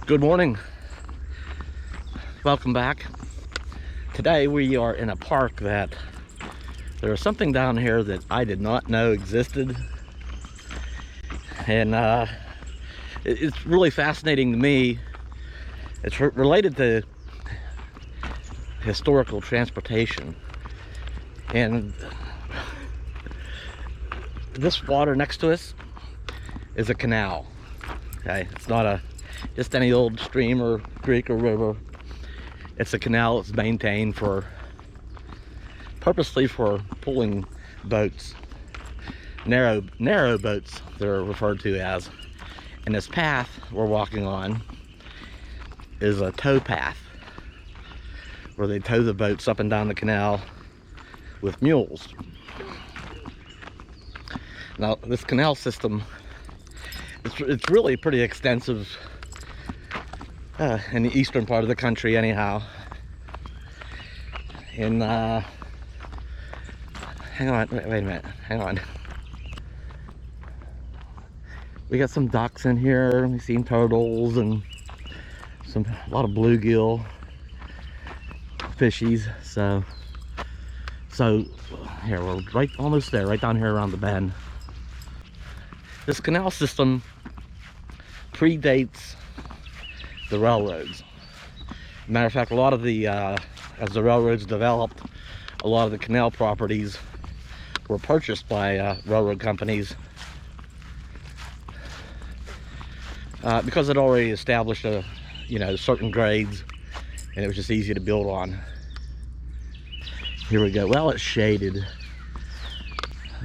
Good morning. Welcome back. Today we are in a park that there is something down here that I did not know existed. And it's really fascinating to me. It's related to historical transportation. And this water next to us is a canal. Okay, it's not just any old stream or creek or river. It's a canal that's maintained purposely for pulling boats, narrow boats they're referred to as. And this path we're walking on is a tow path where they tow the boats up and down the canal with mules. Now this canal system, it's really pretty extensive in the eastern part of the country anyhow. And hang on, wait a minute, hang on. We got some ducks in here, we've seen turtles and a lot of bluegill fishies. So here, we're almost there, right down here around the bend. This canal system predates the railroads. Matter of fact, a lot of the as the railroads developed, a lot of the canal properties were purchased by railroad companies because it already established certain grades, and it was just easy to build on. Here we go. Well, it's shaded.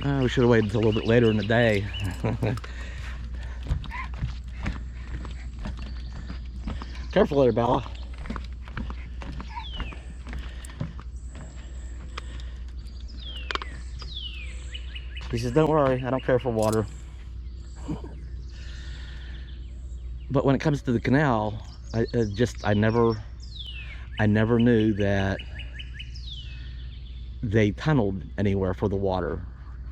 We should have waited until a little bit later in the day. Careful there, Bella. He says, don't worry, I don't care for water. But when it comes to the canal, I never knew that they tunneled anywhere for the water.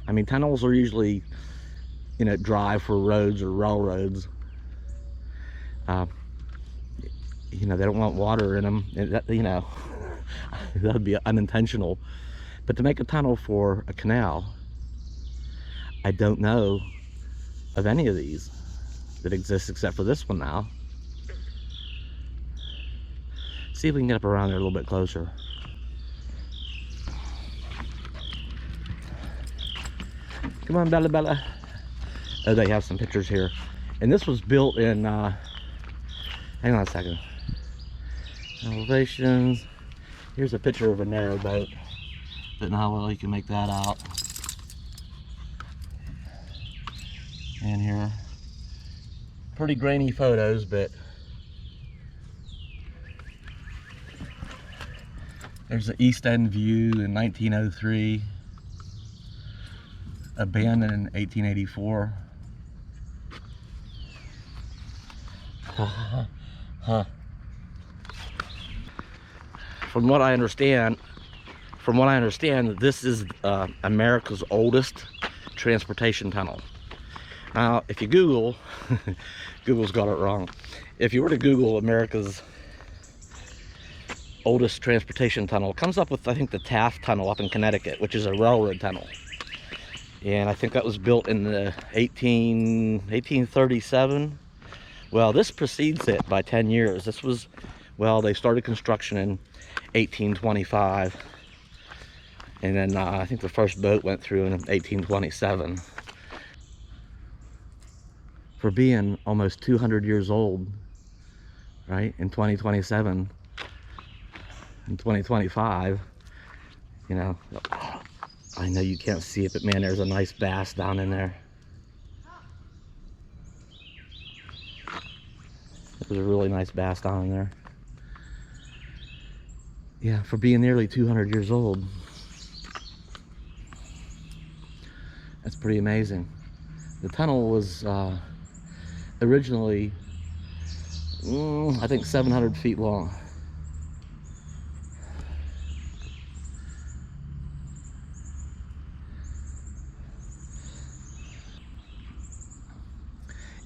I mean, tunnels are usually, dry for roads or railroads. They don't want water in them. That would be unintentional. But to make a tunnel for a canal, I don't know of any of these that exist except for this one now. See if we can get up around there a little bit closer. Come on, Bella, Bella. Oh, they have some pictures here. And this was built in, hang on a second. Elevations. Here's a picture of a narrow boat. Don't know how well you can make that out. And here, pretty grainy photos, but there's the East End view in 1903, abandoned in 1884. From what I understand, this is America's oldest transportation tunnel. Now, if you Google, Google's got it wrong. If you were to Google America's oldest transportation tunnel, it comes up with, I think, the Taft Tunnel up in Connecticut, which is a railroad tunnel. And I think that was built in the 1837. Well, this precedes it by 10 years. This was, well, they started construction in 1825. And then I think the first boat went through in 1827. For being almost 200 years old, right, in 2027, in 2025, I know you can't see it, but man, there's a nice bass down in there. There's a really nice bass down in there. Yeah, for being nearly 200 years old. That's pretty amazing. The tunnel was originally, I think, 700 feet long.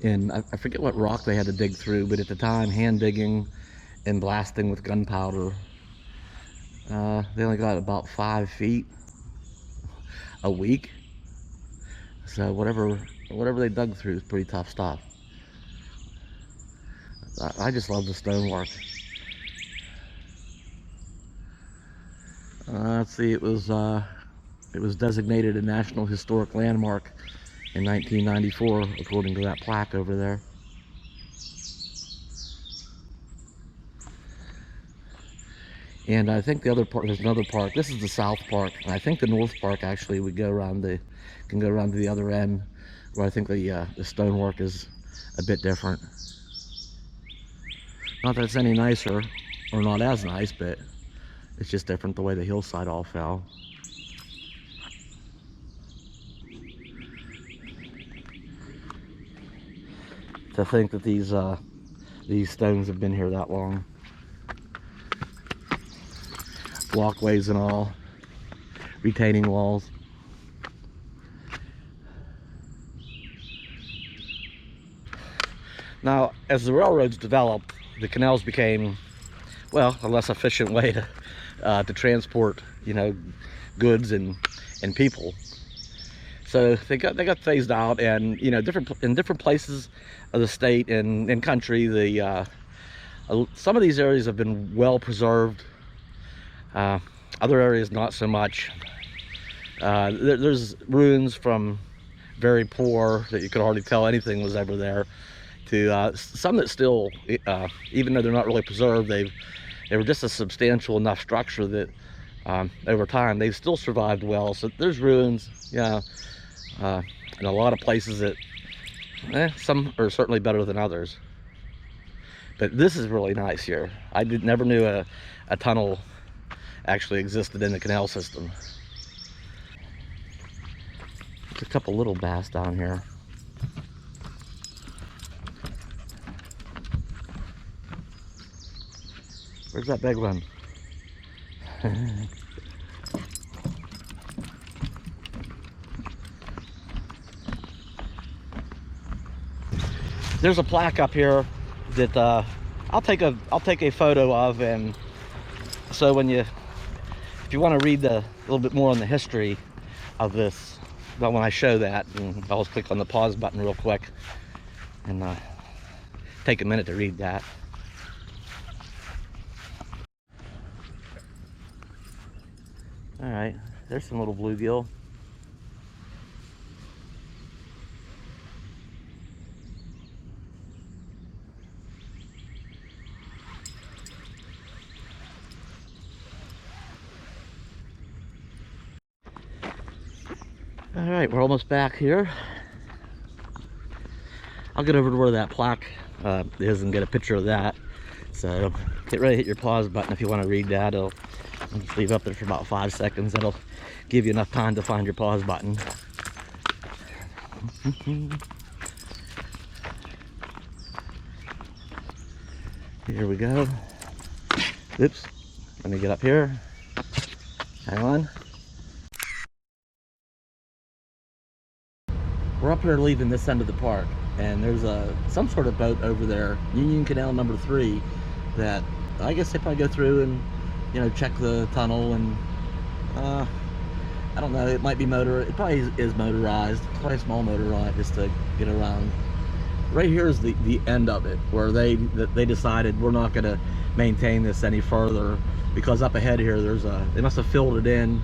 And I forget what rock they had to dig through, but at the time, hand digging and blasting with gunpowder, they only got about 5 feet a week. So whatever they dug through is pretty tough stuff. I just love the stonework. Let's see, it was designated a National Historic Landmark in 1994, according to that plaque over there. And I think the other part, there's another park. This is the South Park, and I think the North Park actually would go around can go around to the other end, where I think the stonework is a bit different. Not that it's any nicer, or not as nice, but it's just different the way the hillside all fell. To think that these stones have been here that long. Walkways and all, retaining walls. Now, as the railroads developed, the canals became, well, a less efficient way to transport, you know, goods and people. So they got phased out, and you know, in different places of the state and country, some of these areas have been well preserved. Other areas not so much. There's ruins from very poor that you could hardly tell anything was ever there, to some that still, even though they're not really preserved, they were just a substantial enough structure that over time they've still survived well. So there's ruins, yeah, in a lot of places that some are certainly better than others. But this is really nice here. I never knew a tunnel actually existed in the canal system. There's a couple little bass down here. Where's that big one? There's a plaque up here that I'll take a photo of, and so if you want to read a little bit more on the history of this, but when I show that, and I'll just click on the pause button real quick and take a minute to read that. All right, there's some little bluegill. All right, we're almost back here. I'll get over to where that plaque is and get a picture of that. So get ready to hit your pause button if you want to read that. I'll just leave up there for about 5 seconds. That'll give you enough time to find your pause button. Here we go. Oops, let me get up here. Hang on. We're up here leaving this end of the park, and there's some sort of boat over there, Union Canal number 3, that I guess they probably go through and, you know, check the tunnel, and I don't know, it might be it probably is motorized. It's probably a small motor ride just to get around. Right here is the end of it, where they decided we're not going to maintain this any further, because up ahead here they must have filled it in,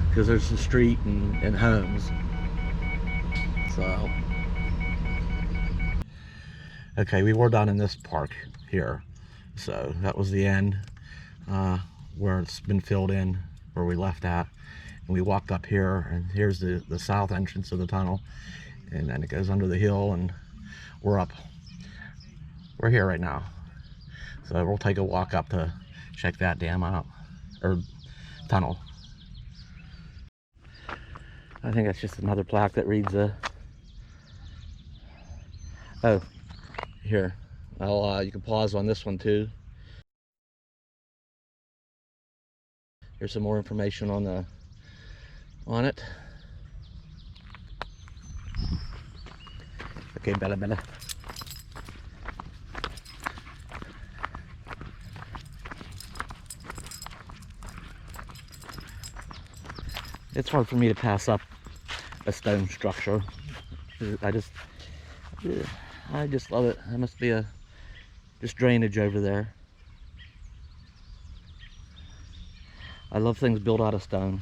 because there's a street and homes. So, okay, we were down in this park here, so that was the end, where it's been filled in, where we left at, and we walked up here, and here's the south entrance of the tunnel, and then it goes under the hill, and we're here right now. So we'll take a walk up to check that dam out, or tunnel. I think that's just another plaque that reads oh, here. You can pause on this one too. Here's some more information on it. Okay, Bella Bella. It's hard for me to pass up a stone structure. I just love it. There must be just drainage over there. I love things built out of stone.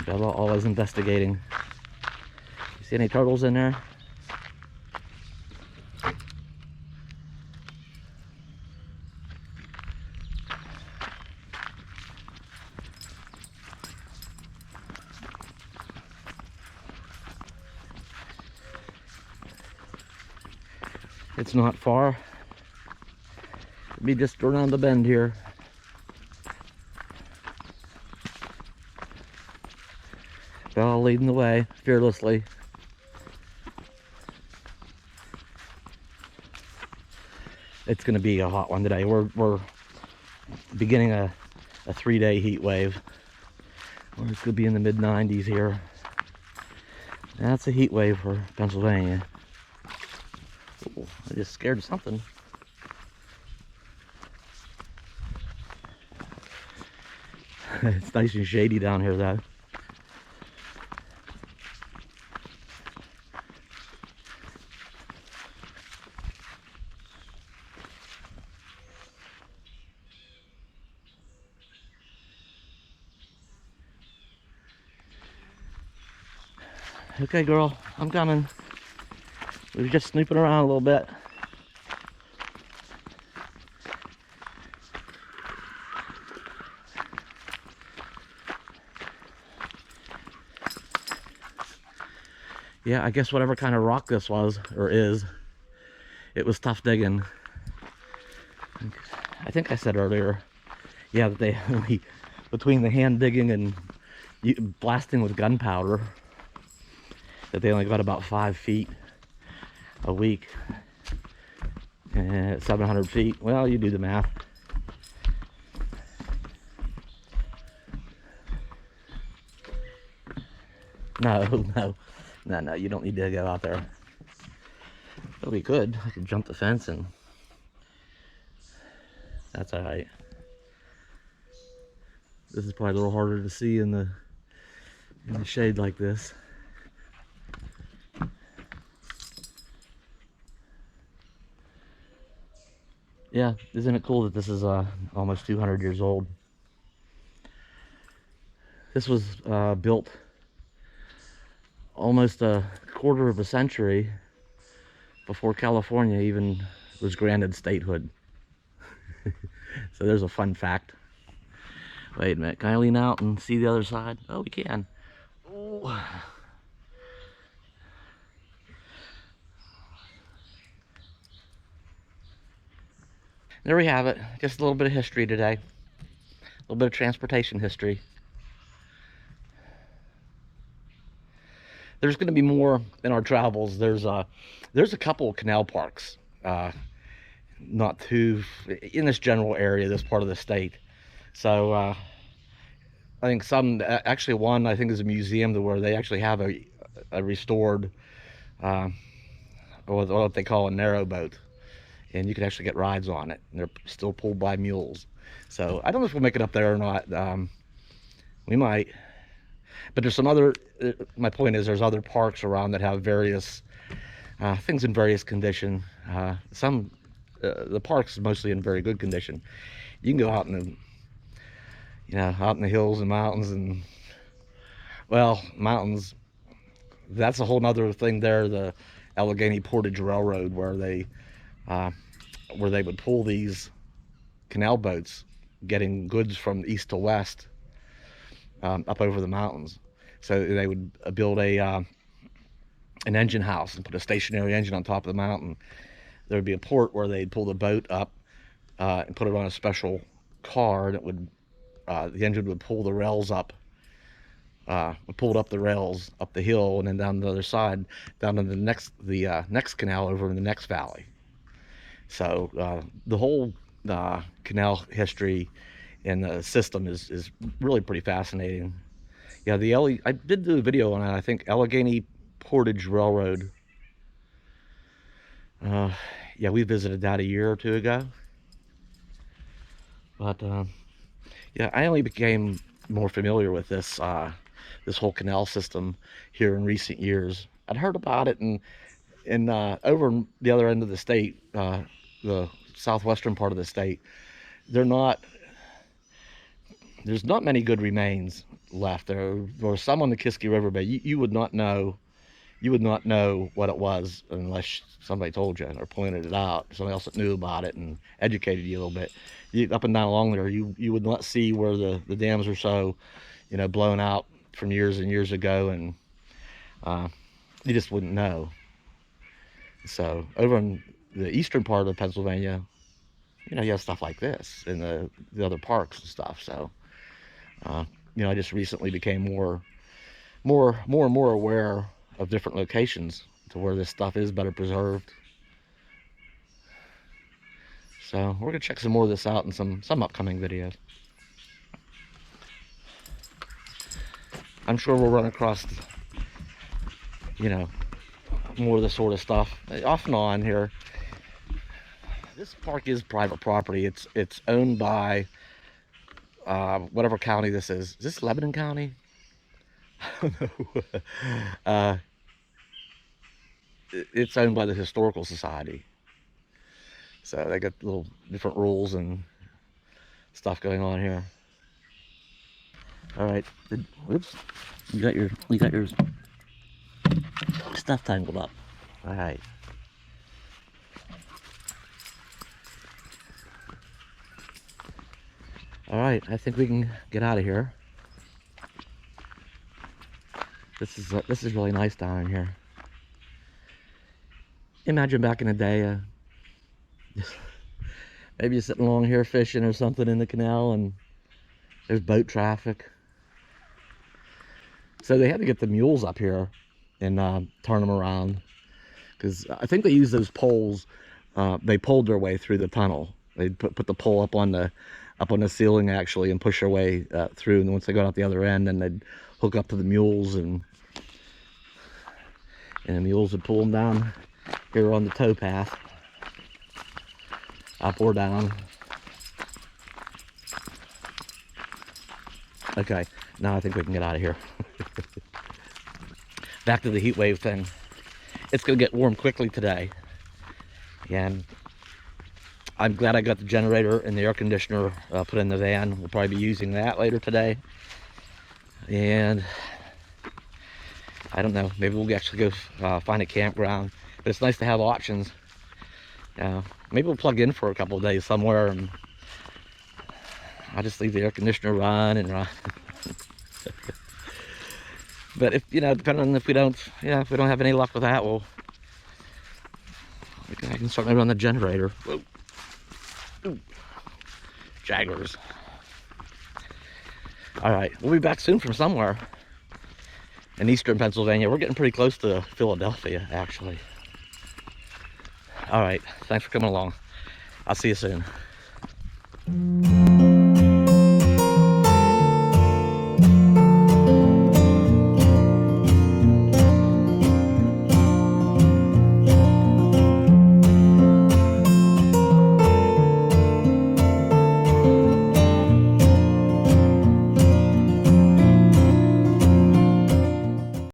Bella always investigating. You see any turtles in there? It's not far. It'll be just around the bend here. Bella leading the way fearlessly. It's going to be a hot one today. We're beginning a 3-day heat wave. It's going to be in the mid-90s here. That's a heat wave for Pennsylvania. Ooh, I just scared of something. It's nice and shady down here though. Okay, girl, I'm coming. We were just snooping around a little bit. Yeah, I guess whatever kind of rock this was, or is, it was tough digging. I think I said earlier, yeah, that they only, between the hand digging and blasting with gunpowder, that they only got about 5 feet a week. And 700 feet, well, you do the math. No, you don't need to go out there. But we could. I could jump the fence and that's all right. This is probably a little harder to see in the shade like this. Yeah, isn't it cool that this is almost 200 years old? This was built almost a quarter of a century before California even was granted statehood. So there's a fun fact. Wait a minute, can I lean out and see the other side? Oh, we can. Ooh. There we have it. Just a little bit of history today. A little bit of transportation history. There's going to be more in our travels. There's a couple of canal parks, not too in this general area, this part of the state. So I think actually one I think is a museum where they actually have a restored, what they call a narrow boat, and you can actually get rides on it. And they're still pulled by mules. So I don't know if we'll make it up there or not. We might. But there's some other, my point is there's other parks around that have various things in various condition. The parks is mostly in very good condition. You can go out in out in the hills and mountains and, well, mountains, that's a whole nother thing there, the Allegheny Portage Railroad, where they would pull these canal boats getting goods from east to west up over the mountains. So they would build an engine house and put a stationary engine on top of the mountain. There would be a port where they'd pull the boat up and put it on a special car, and it would the engine would pull the rails up, pull it up the rails up the hill, and then down the other side, down to the next canal over in the next valley. So the whole canal history and the system is really pretty fascinating. Yeah, I did do a video on it, I think Allegheny Portage Railroad. Yeah, we visited that a year or two ago. But yeah, I only became more familiar with this whole canal system here in recent years. I'd heard about it in over in the other end of the state, the southwestern part of the state. They're not There's not many good remains left. There were some on the Kiski River, but you would not know. You would not know what it was unless somebody told you or pointed it out. Somebody else that knew about it and educated you a little bit. Up and down along there, you would not see where the dams were so, blown out from years and years ago, and you just wouldn't know. So over in the eastern part of Pennsylvania, you have stuff like this in the other parks and stuff. So, I just recently became more and more aware of different locations to where this stuff is better preserved. So we're gonna check some more of this out in some upcoming videos. I'm sure we'll run across, more of this sort of stuff off and on here. This park is private property. It's owned by whatever county this is. Is this Lebanon County? I don't know. It's owned by the Historical Society. So they got little different rules and stuff going on here. All right. Whoops. You got your stuff tangled up. All right. All right. I think we can get out of here. This is really nice down in here. Imagine back in the day, maybe you're sitting along here fishing or something in the canal, and there's boat traffic. So they had to get the mules up here and turn them around, because I think they used those poles. They pulled their way through the tunnel. They put the pole up on the ceiling actually, and push their way through. And once they got out the other end, then they'd hook up to the mules, and the mules would pull them down here on the tow path, up or down. Okay, now I think we can get out of here. Back to the heat wave thing. It's gonna get warm quickly today, and I'm glad I got the generator and the air conditioner put in the van. We'll probably be using that later today. And I don't know, maybe we'll actually go find a campground. But it's nice to have options. Maybe we'll plug in for a couple of days somewhere, and I'll just leave the air conditioner run and run. But if depending on if we don't have any luck with that, I can start maybe on the generator. Whoa. Ooh. Jaggers. All right, we'll be back soon from somewhere in eastern Pennsylvania. We're getting pretty close to Philadelphia, actually. All right, thanks for coming along. I'll see you soon.